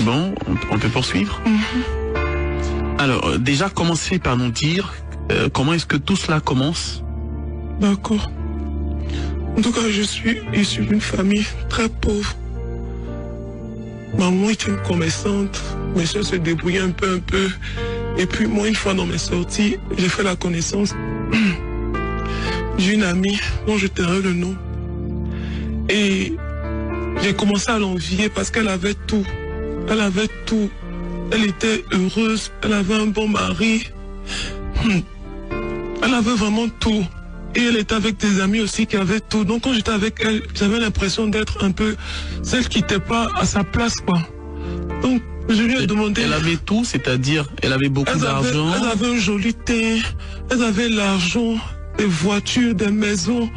Bon, on peut poursuivre. Alors, déjà, commencez par nous dire comment est-ce que tout cela commence. D'accord. En tout cas, je suis issu d'une famille très pauvre. Maman était une commerçante, mes soeurs se débrouillaient un peu. Et puis moi, une fois dans mes sorties, j'ai fait la connaissance d'une amie dont je tairai le nom. Et j'ai commencé à l'envier parce qu'elle avait tout. Elle avait tout. Elle était heureuse, elle avait un bon mari. Elle avait vraiment tout. Et elle était avec des amis aussi qui avaient tout. Donc quand j'étais avec elle, j'avais l'impression d'être un peu celle qui n'était pas à sa place, quoi. Donc je lui ai demandé... Elle avait tout, c'est-à-dire elle avait beaucoup d'argent. Elle avait un joli teint, elle avait l'argent, des voitures, des maisons,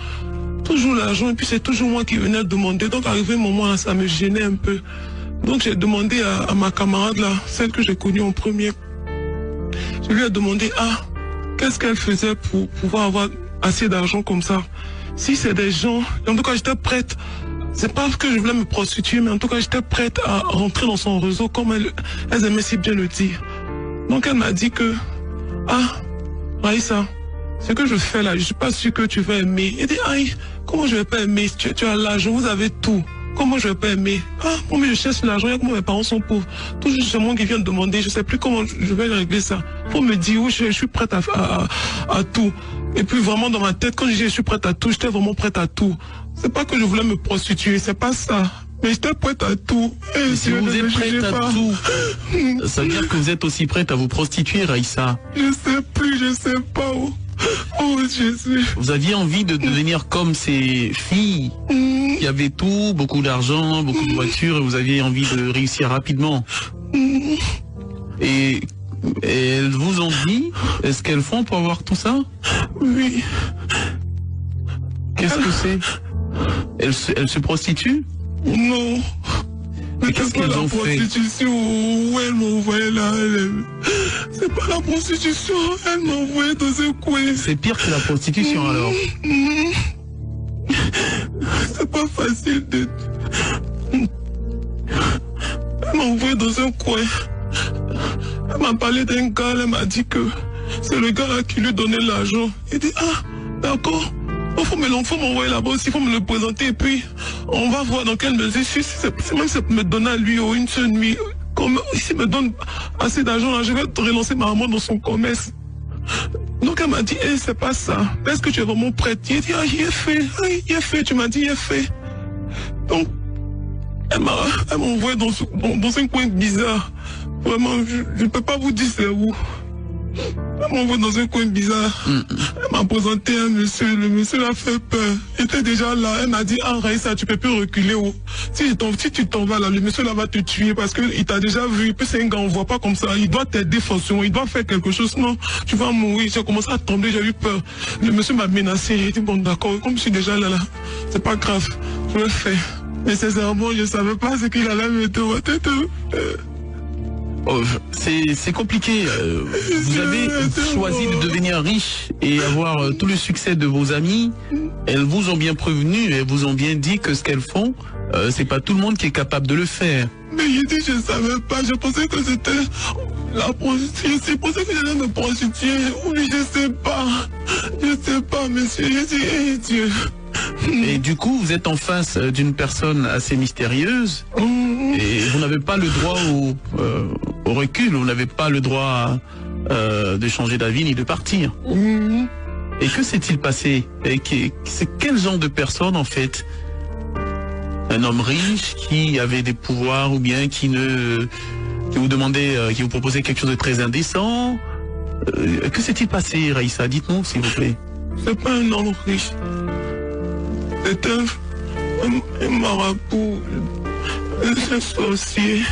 toujours l'argent. Et puis c'est toujours moi qui venais demander. Donc arrivé un moment là, ça me gênait un peu. Donc j'ai demandé à ma camarade là, celle que j'ai connue en premier. Je lui ai demandé, qu'est-ce qu'elle faisait pour pouvoir avoir assez d'argent comme ça. Si c'est des gens, en tout cas j'étais prête, c'est pas que je voulais me prostituer, mais en tout cas j'étais prête à rentrer dans son réseau comme elles aimaient si bien le dire. Donc elle m'a dit que, Raïssa, ce que je fais là, je suis pas sûre que tu vas aimer. Elle dit, comment je vais pas aimer? Tu as l'argent, vous avez tout. Comment je vais pas aimer? Moi je cherche l'argent, comment mes parents sont pauvres. Toujours c'est moi qui viens de demander, je sais plus comment je vais régler ça. Pour me dire, oui, je suis prête à tout. Et puis vraiment dans ma tête, quand je dis je suis prête à tout, j'étais vraiment prête à tout. C'est pas que je voulais me prostituer, c'est pas ça. Mais j'étais prête à tout. Et si vous êtes prête à tout, ça veut dire que vous êtes aussi prête à vous prostituer, Raïssa? Je sais pas. Oh Jésus. Vous aviez envie de devenir comme ces filles qui avaient tout, beaucoup d'argent, beaucoup de voitures, et vous aviez envie de réussir rapidement. Et elles vous ont dit, est-ce qu'elles font pour avoir tout ça? Oui. Qu'est-ce que c'est? Elles se prostituent? Non. Mais qu'est-ce qu'elles ont fait? Où elle m'envoyait là. C'est pas la prostitution, elle m'envoyait dans un coin. C'est pire que la prostitution alors. C'est pas facile de... Elle m'envoyait dans un coin. Elle m'a parlé d'un gars, elle m'a dit que c'est le gars là qui lui donnait l'argent. Il dit, d'accord. Il faut m'envoyer là-bas aussi, il faut me le présenter et puis on va voir dans quelle mesure. C'est même ça me donner à lui une seule nuit. Comme s'il me donne assez d'argent là, je vais relancer ma maman dans son commerce. Donc elle m'a dit, c'est pas ça. Est-ce que tu es vraiment prête? Il dit, il est fait, tu m'as dit, il est fait. Donc elle m'a envoyé dans un coin bizarre. Vraiment, je ne peux pas vous dire c'est où. Elle m'a envoyé dans un coin bizarre. Elle m'a présenté un monsieur. Le monsieur a fait peur. Il était déjà là. Elle m'a dit, Raïssa, tu peux plus reculer. Si tu t'en vas là, le monsieur là va te tuer parce qu'il t'a déjà vu. Et puis c'est un gars, on voit pas comme ça. Il doit t'aider forcément. Il doit faire quelque chose. Sinon, tu vas mourir. J'ai commencé à trembler. J'ai eu peur. Le monsieur m'a menacé. Il dit, bon, d'accord. Comme je suis déjà là, c'est pas grave. Je le fais. Mais sincèrement, je savais pas ce qu'il allait me mettre en tête. C'est compliqué. Vous avez choisi de devenir riche et avoir tout le succès de vos amis. Elles vous ont bien prévenu, elles vous ont bien dit que ce qu'elles font, c'est pas tout le monde qui est capable de le faire. Mais il dit, je savais pas, je pensais que c'était la prostitution, je pensais que j'allais me prostituer. Oui, je sais pas, monsieur, j'ai dit, Dieu. Et du coup, vous êtes en face d'une personne assez mystérieuse et vous n'avez pas le droit au recul, vous n'avez pas le droit de changer d'avis ni de partir. Et que s'est-il passé? C'est quel genre de personne en fait? Un homme riche qui avait des pouvoirs ou bien qui vous demandait, qui vous proposait quelque chose de très indécent? Que s'est-il passé, Raïssa? Dites-nous s'il vous plaît. C'est pas un homme riche. C'est un marabout, un sorcier.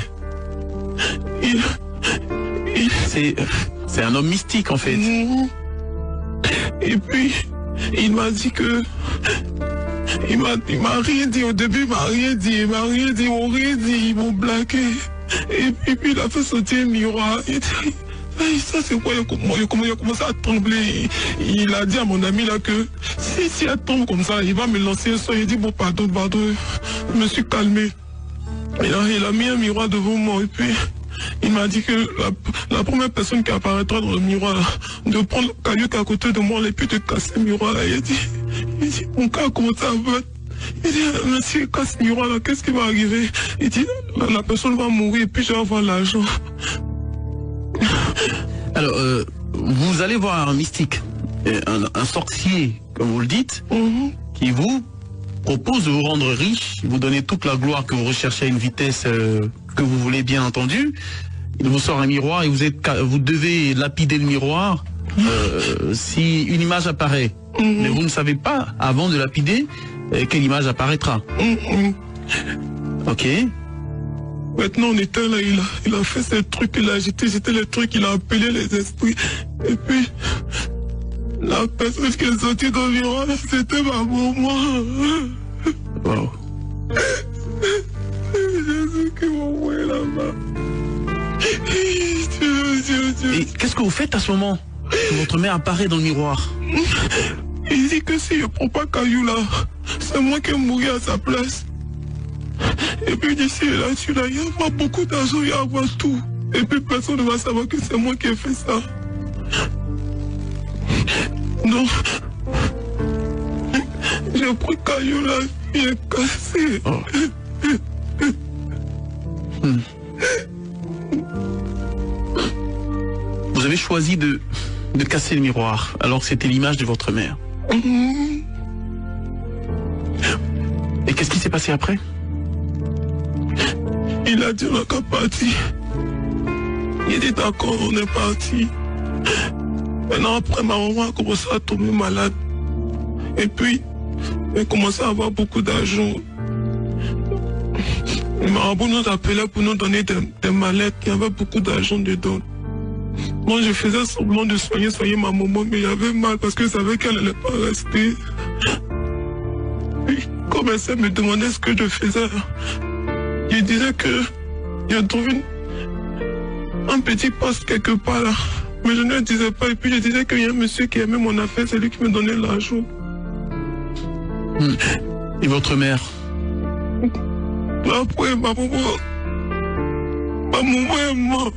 C'est un homme mystique en fait. Et puis, il m'a dit que... Il m'a rien dit au début, il m'a rien dit, ils m'ont blagué. Et puis il a fait sauter un miroir. Il dit, ça c'est quoi? Il a commencé à trembler. Il a dit à mon ami là que si elle tombe comme ça, il va me lancer un son. Il dit bon pardon, je me suis calmé. il a mis un miroir devant moi et puis il m'a dit que la première personne qui apparaîtra dans le miroir, de prendre le caillou qui est à côté de moi et puis de casser le miroir là. Il dit, mon cas, comment ça va? Il dit, mais si il casse le miroir là, qu'est-ce qui va arriver? Il dit, la personne va mourir et puis je vais avoir l'argent. Alors, vous allez voir un mystique, un sorcier, comme vous le dites, qui vous propose de vous rendre riche, vous donner toute la gloire que vous recherchez à une vitesse que vous voulez, bien entendu. Il vous sort un miroir et vous devez lapider le miroir si une image apparaît. Mais vous ne savez pas, avant de lapider, quelle image apparaîtra. Ok. Maintenant, on était là, il a fait ces trucs, il a agité, c'était les trucs, il a appelé les esprits. Et puis, la personne qui est sortie dans le miroir, c'était ma maman. Wow. Jésus qui m'a envoyé là-bas. Dieu. Et qu'est-ce que vous faites à ce moment? Votre mère apparaît dans le miroir. Il dit que si je ne prends pas caillou là, c'est moi qui vais mourir à sa place. Et puis d'ici et là-dessus, il y a pas beaucoup d'argent, il y a avoir tout. Et puis personne ne va savoir que c'est moi qui ai fait ça. Non. J'ai pris caillou là, il est cassé. Oh. Vous avez choisi de casser le miroir, alors que c'était l'image de votre mère. Et qu'est-ce qui s'est passé après? Il a dit on n'a qu'à partir. Il dit d'accord, on est parti. Maintenant après ma maman a commencé à tomber malade. Et puis, elle a commencé à avoir beaucoup d'argent. Le marabout nous appelait pour nous donner des mallettes qui avaient beaucoup d'argent dedans. Moi je faisais semblant de soigner ma maman, mais il avait mal parce que je savais qu'elle n'allait pas rester. Puis, comme elle me demandait ce que je faisais, je disais que j'ai trouvé un petit poste quelque part là. Mais je ne le disais pas. Et puis je disais qu'il y a un monsieur qui aimait mon affaire, c'est lui qui me donnait l'argent. Et votre mère? Après, ma maman est morte.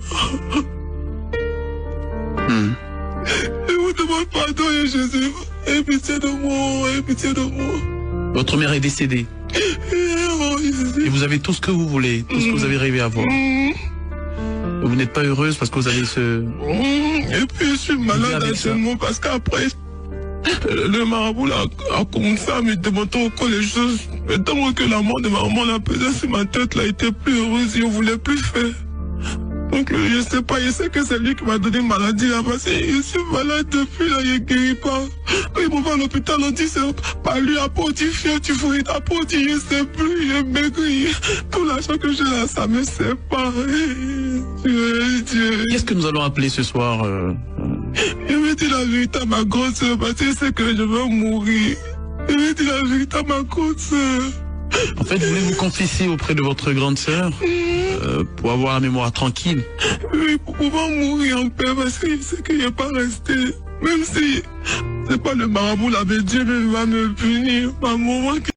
Je vous demande pardon, Jésus. Aie pitié de moi, aie pitié de moi. Votre mère est décédée. Et vous avez tout ce que vous voulez, tout ce que vous avez rêvé à avoir. Vous n'êtes pas heureuse parce que vous avez ce... Et puis je suis malade actuellement parce qu'après, le marabout là, a commencé à me demander encore les choses. Tant que la mort de ma maman l'a pesé sur ma tête, là, était plus heureuse, je ne voulais plus faire. Donc je ne sais pas, je sais que c'est lui qui m'a donné une maladie là, parce que je suis malade depuis là, je ne guéris pas. Quand ils m'ont fait à l'hôpital, on dit c'est pas lui, après on dit fier, tu fouilles, après on dit je ne sais plus, je maigris. Tout l'argent que j'ai là, ça me sépare. Dieu. Qu'est-ce que nous allons appeler ce soir Je vais dire la vérité à ma grande soeur, parce que je sais que je vais mourir. Je vais dire la vérité à ma grande soeur. En fait, vous voulez vous confesser auprès de votre grande sœur pour avoir la mémoire tranquille. Oui, pour pouvoir mourir en paix, parce que je sais qu'il n'est pas resté. Même si c'est pas le marabout, là, mais Dieu va me punir. Ma maman qui